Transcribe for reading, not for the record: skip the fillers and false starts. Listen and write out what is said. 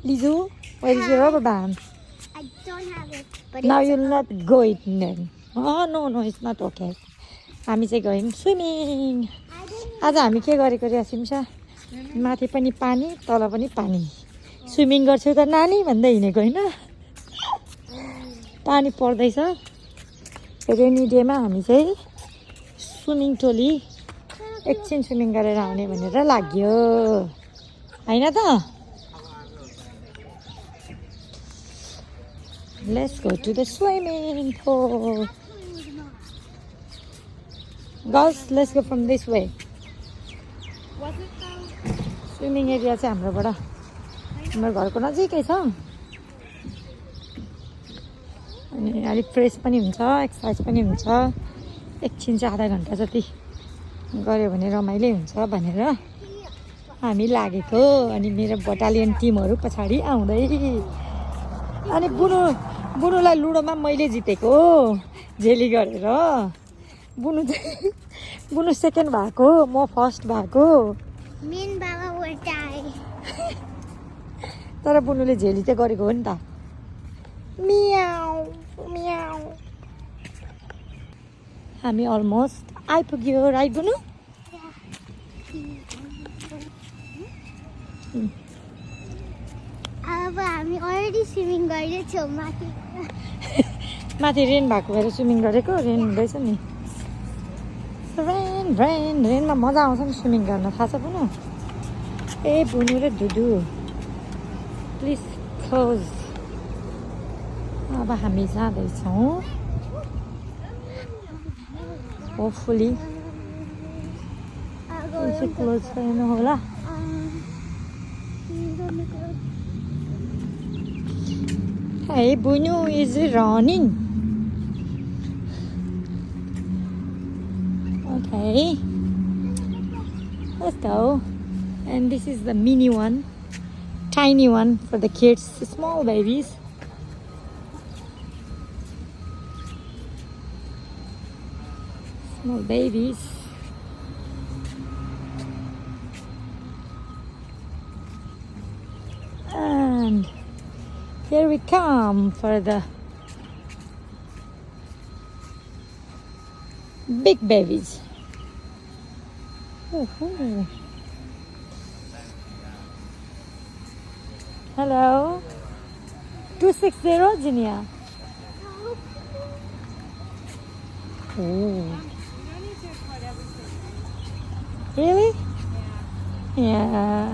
Lizu, where is your rubber band? I don't have it, but Now it's you'll not go it then. Oh, no, it's not okay. हामी चाहिँ गयौँ swimming आज हामी के गरेको रे सिम्सा माथि पनि पानी तल पनि पानी स्विमिङ गर्छु त नानी भन्दै हिँडेको होइन पानी पर्दैछ रेनी डेमा हामी चाहिँ स्विमिङ टोली एकछिन स्विमिङ गरेर आउने भनेर लाग्यो हैन त Let's go to the swimming pool. Girls, let's go from this way. Was it though? Swimming area चाहिँ हाम्रोबाट हाम्रो घरको नजिकै छ अनि अलिक फ्रेस पनि हुन्छ एक्सर्साइज पनि हुन्छ एकछिन चाहिँ आधा घन्टा जति गऱ्यो भने रमाइलो हुन्छ भनेर हामी लागेको अनि मेरो बटालियन टिमहरू पछाडि आउँदै अनि बुनुलाई लुडोमा मैले जितेको झेली गरेर बुनु सेकेन्ड भएको म फर्स्ट भएको Me and Baba will die. तर बुनुले झेली चाहिँ गरेको हो नि त मियाउ मियाउ हामी अलमोस्ट आइपुग्यो राइट बुनु अब हामी already swimming गर्दैछौँ माथि माथि रेन भएको भएर स्विमिङ गरेको रेन हुँदैछ नि रेनमा मजा आउँछ नि स्विमिङ गर्न थाहा छ बुनु ए बुनु र दुदु प्लिज क्लोज अब हामी जाँदैछौँ होपफुली क्लोज गर्नु होला Hey, Bunu is running. Okay, let's go. And this is the mini one, tiny one for the kids, small babies. Small babies. And here we come for the big babies. Woohoo. Hello. 260 Jinia. Oh. Really? Yeah.